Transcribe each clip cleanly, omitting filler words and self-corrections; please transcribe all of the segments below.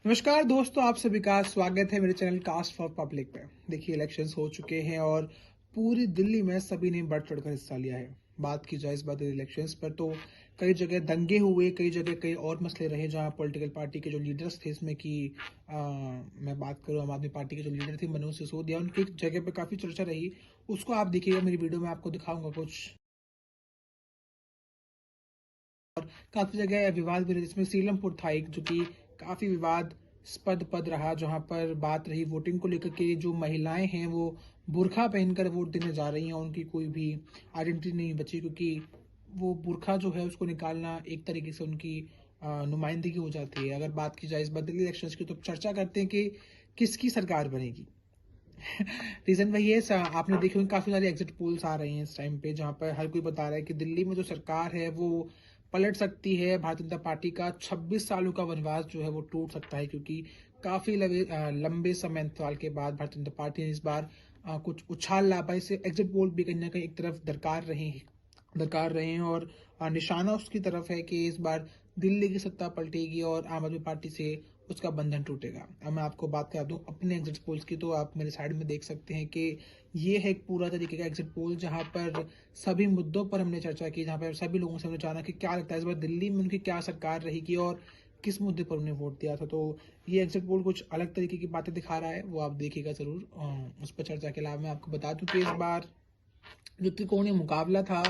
नमस्कार दोस्तों, आप सभी का स्वागत है मेरे चैनल कास्ट फॉर पब्लिक पे। देखिए, इलेक्शंस हो चुके हैं और पूरी दिल्ली में सभी ने बढ़ चढ़कर हिस्सा लिया है। बात की जाए इस बार इलेक्शंस पर तो कई जगह दंगे हुए, कई जगह कई और मसले रहे जहां पॉलिटिकल पार्टी के जो लीडर्स थे, इसमें कि मैं बात करूं आम आदमी पार्टी के जो लीडर थे मनोज सिसोदिया, उनकी जगह पे काफी चर्चा रही। उसको आप देखिएगा, मेरी वीडियो में आपको दिखाऊंगा कुछ। काफी जगह विवाद भी रहे, जिसमें सीलमपुर था एक, जो कि काफी विवादास्पद पद रहा, जहां पर बात रही वोटिंग को लेकर के जो महिलाएं हैं वो बुर्खा पहनकर वोट देने जा रही हैं, उनकी कोई भी आइडेंटिटी नहीं बची, क्योंकि वो बुर्खा जो है उसको निकालना एक तरीके से उनकी नुमाइंदगी हो जाती है। अगर बात की जाए इस बार दिल्ली इलेक्शन की, तो चर्चा करते हैं कि किसकी सरकार बनेगी। रीजन वही है, आपने देखे होंगे काफी सारे एग्जिट पोल्स आ रहे हैं इस टाइम पे, जहां पर हर कोई बता रहा है कि दिल्ली में जो सरकार है वो पलट सकती है। भारतीय जनता पार्टी का 26 सालों का वनवास जो है वो टूट सकता है, क्योंकि काफी लंबे समय अंतराल के बाद भारतीय जनता पार्टी ने इस बार कुछ उछाल ला पाई। इससे एग्जिट पोल भी कहीं ना कहीं एक तरफ दरकार रहे हैं और निशाना उसकी तरफ है कि इस बार दिल्ली की सत्ता पलटेगी और आम आदमी पार्टी से उसका बंधन टूटेगा। अब मैं आपको बात करा दूं अपने एग्जिट पोल्स की, तो आप मेरे साइड में देख सकते हैं कि ये है एक पूरा तरीके का एग्जिट पोल, जहां पर सभी मुद्दों पर हमने चर्चा की, जहां पर सभी लोगों से हमने जाना कि क्या लगता है इस बार दिल्ली में उनकी क्या सरकार रहेगी और किस मुद्दे पर उन्हें वोट दिया था। तो ये एग्जिट पोल कुछ अलग तरीके की बातें दिखा रहा है, वो आप देखिएगा जरूर। उस पर चर्चा के अलावा मैं आपको बता दूं कि इस बार जो त्रिकोणीय मुकाबला था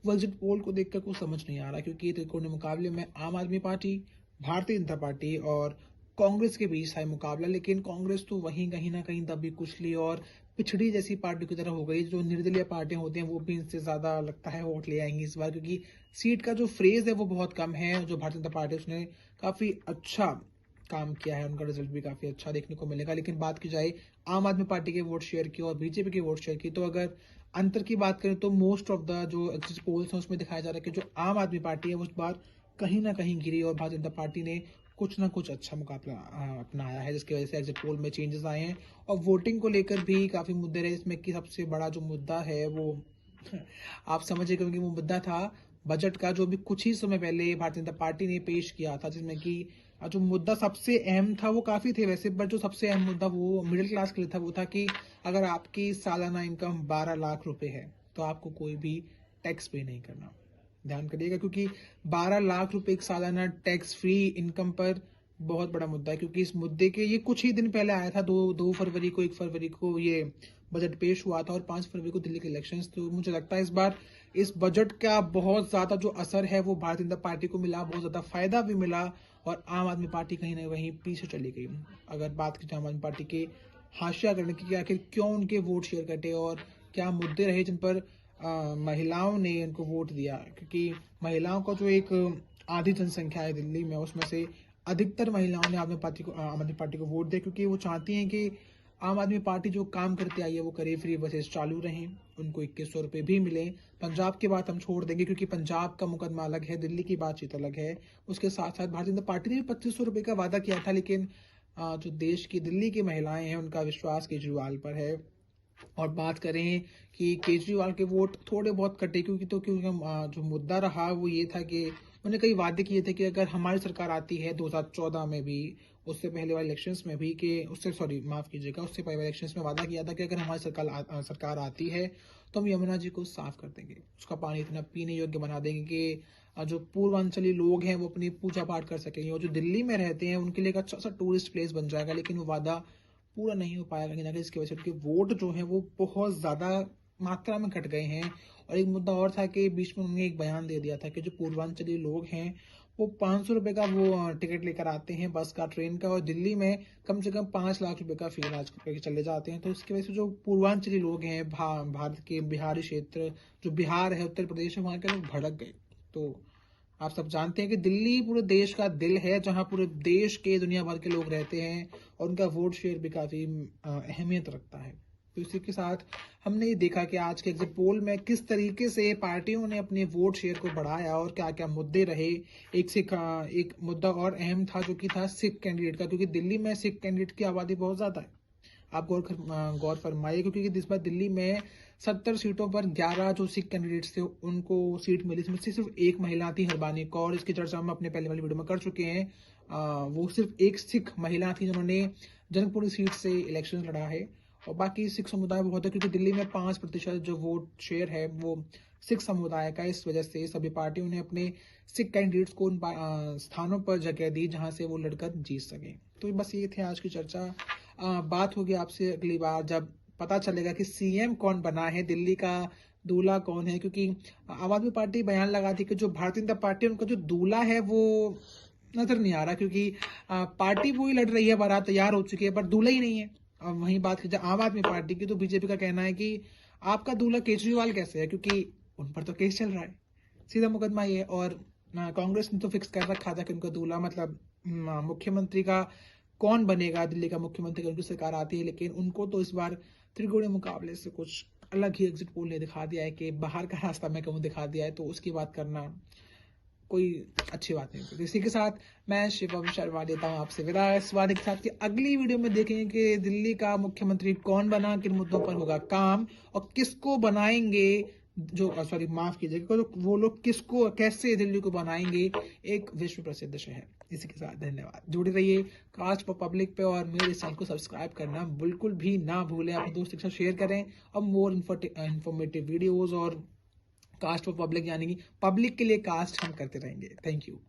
वो एग्जिट पोल को देखकर कुछ समझ नहीं आ रहा, क्योंकि त्रिकोणीय मुकाबले में आम आदमी पार्टी, भारतीय जनता पार्टी और कांग्रेस के बीच था मुकाबला। लेकिन कांग्रेस तो वहीं कहीं ना कहीं दबी कुचली और पिछड़ी जैसी पार्टी की तरह हो गई। जो निर्दलीय पार्टियां होती हैं वो भी इनसे ज्यादा लगता है वोट ले आएंगी इस बार, क्योंकि सीट का जो फ्रेज है वो बहुत कम है। जो भारतीय जनता पार्टी उसने काफी अच्छा काम किया है, उनका रिजल्ट भी काफी अच्छा देखने को मिलेगा। लेकिन बात की जाए आम आदमी पार्टी के वोट शेयर की और बीजेपी के वोट शेयर की, तो अगर अंतर की बात करें तो मोस्ट ऑफ द जो एग्जिट पोल्स हैं उसमें दिखाया जा रहा है कि जो आम आदमी पार्टी है उस बार कहीं ना कहीं गिरी और भारतीय जनता पार्टी ने कुछ ना कुछ अच्छा मुकाबला अपनाया है, जिसकी वजह से एग्जिट पोल में चेंजेस आए हैं। और वोटिंग को लेकर भी काफी मुद्दे रहे, इसमें कि सबसे बड़ा जो मुद्दा है वो आप समझिए, क्योंकि वो मुद्दा था बजट का, जो भी कुछ ही समय पहले भारतीय जनता पार्टी ने पेश किया था, जिसमें कि जो मुद्दा सबसे अहम था, वो काफी थे वैसे, बट जो सबसे अहम मुद्दा वो मिडिल क्लास के लिए था, वो था कि अगर आपकी सालाना इनकम 12 लाख रुपए है तो आपको कोई भी टैक्स पे नहीं करना। ध्यान करिएगा, क्योंकि 12 लाख रुपए एक सालाना टैक्स फ्री इनकम पर बहुत बड़ा मुद्दा है। क्योंकि इस मुद्दे के ये कुछ ही दिन पहले आया था, दो फरवरी को, 1 फरवरी को ये बजट पेश हुआ था और 5 फरवरी को दिल्ली के इलेक्शंस। तो मुझे लगता है इस बार इस बजट का बहुत ज्यादा जो असर है वो भारतीय जनता पार्टी को मिला, बहुत ज्यादा फायदा भी मिला और आम आदमी पार्टी कहीं ना कहीं पीछे चली गई। अगर बात की जाए आम आदमी पार्टी के हाशिया करने की, आखिर क्यों उनके वोट शेयर कटे और क्या मुद्दे रहे जिन पर महिलाओं ने उनको वोट दिया, क्योंकि महिलाओं का जो एक आधी जनसंख्या है दिल्ली में, उसमें से अधिकतर महिलाओं ने आम आदमी पार्टी को वोट दिया, क्योंकि वो चाहती हैं कि आम आदमी पार्टी जो काम करते आई है वो करे, फ्री बसेस चालू रहें, उनको 2100 रुपये भी मिले। पंजाब की बात हम छोड़ देंगे, क्योंकि पंजाब का मुकदमा अलग है, दिल्ली की बातचीत अलग है। उसके साथ साथ भारतीय जनता पार्टी ने भी 2500 रुपये का वादा किया था, लेकिन जो देश की दिल्ली की महिलाएं हैं उनका विश्वास केजरीवाल पर है। और बात करें कि केजरीवाल के वोट थोड़े बहुत कटे, क्योंकि जो मुद्दा रहा वो ये था कि उन्होंने कई वादे किए थे कि अगर हमारी सरकार आती है 2014 में भी, उससे पहले वाले इलेक्शंस में भी, कि उससे सॉरी माफ कीजिएगा, उससे पहले वाले इलेक्शंस में वादा किया था कि अगर हमारी सरकार आती है तो हम यमुना जी को साफ कर देंगे, उसका पानी इतना पीने योग्य बना देंगे कि जो पूर्वांचली लोग हैं वो अपनी पूजा पाठ कर सकेंगे और जो दिल्ली में रहते हैं उनके लिए एक अच्छा सा टूरिस्ट प्लेस बन जाएगा। लेकिन वो वादा पूरा नहीं हो पाया कहीं ना कहीं, इसकी वजह से उनके वोट जो हैं वो बहुत ज्यादा मात्रा में कट गए हैं। और एक मुद्दा और था कि बीच में उन्होंने एक बयान दे दिया था कि जो पूर्वांचली लोग हैं वो 500 रुपए का वो टिकट लेकर आते हैं बस का, ट्रेन का, और दिल्ली में कम से कम 5 लाख रुपए का फीस आज करके चले जाते हैं। तो इसकी वजह से जो पूर्वांचली लोग हैं, भारत के बिहारी क्षेत्र, जो बिहार है, उत्तर प्रदेश है, वहां के लोग भड़क गए। तो आप सब जानते हैं कि दिल्ली पूरे देश का दिल है, जहां पूरे देश के दुनिया भर के लोग रहते हैं और उनका वोट शेयर भी काफी अहमियत रखता है। तो इसी के साथ हमने ये देखा कि आज के एग्जिट पोल में किस तरीके से पार्टियों ने अपने वोट शेयर को बढ़ाया और क्या क्या मुद्दे रहे। एक मुद्दा और अहम था, जो कि था सिख कैंडिडेट का, क्योंकि दिल्ली में सिख कैंडिडेट की आबादी बहुत ज्यादा है। आप गौर फरमाइए, क्योंकि इस बार दिल्ली में 70 सीटों पर 11 जो सिख कैंडिडेट्स थे उनको सीट मिली, इसमें से सिर्फ एक महिला थी, हरबानी कौर। इसकी चर्चा हम अपने पहले वाली वीडियो में कर चुके हैं। वो सिर्फ एक सिख महिला थी जिन्होंने जनकपुरी सीट से इलेक्शन लड़ा है, और बाकी सिख समुदाय बहुत है, क्योंकि दिल्ली में 5% जो वोट शेयर है वो सिख समुदाय का। इस वजह से सभी पार्टियों ने अपने सिख कैंडिडेट्स को उन स्थानों पर जगह दी जहां से वो लड़कर जीत सके। तो बस ये थे आज की चर्चा। बात होगी आपसे अगली बार जब पता चलेगा कि सीएम कौन बना है, दिल्ली का दूल्हा कौन है, क्योंकि आम आदमी पार्टी बयान लगा थी कि जो भारतीय जनता पार्टी है उनका जो दूल्हा है वो नजर नहीं आ रहा, क्योंकि पार्टी वो ही लड़ रही है, बारात तैयार हो चुकी है पर दूल्हा ही नहीं है। अब वहीं बात की जाए आम आदमी पार्टी की, तो बीजेपी का कहना है कि आपका दूल्हा केजरीवाल कैसे है, क्योंकि उन पर तो केस चल रहा है, सीधा मुकदमा ये। और कांग्रेस ने तो फिक्स कर रखा था कि उनका दूल्हा मतलब मुख्यमंत्री का कौन बनेगा, दिल्ली का मुख्यमंत्री, उनकी सरकार आती है। लेकिन उनको तो इस बार त्रिकोणीय मुकाबले से कुछ अलग ही एग्जिट पोल ने दिखा दिया है कि बाहर का रास्ता मैं कहूँ दिखा दिया है, तो उसकी बात करना कोई अच्छी बात नहीं होती। इसी के साथ मैं शिवम शर्मा देता हूँ आपसे विदा, इस वादे के साथ कि अगली वीडियो में देखेंगे कि दिल्ली का मुख्यमंत्री कौन बना, किन मुद्दों पर होगा काम, और किसको बनाएंगे, जो सॉरी माफ कीजिएगा, तो वो लोग किसको कैसे दिल्ली को बनाएंगे एक विश्व प्रसिद्ध शहर। इसी के साथ धन्यवाद, जुड़े रहिए कास्ट फॉर पब्लिक पे, और मेरे चैनल को सब्सक्राइब करना बिल्कुल भी ना भूलें। अपने दोस्तों के साथ शेयर करें, और मोर इन्फॉर्मेटिव वीडियोज और कास्ट फॉर पब्लिक यानी कि पब्लिक के लिए कास्ट हम करते रहेंगे। Thank you.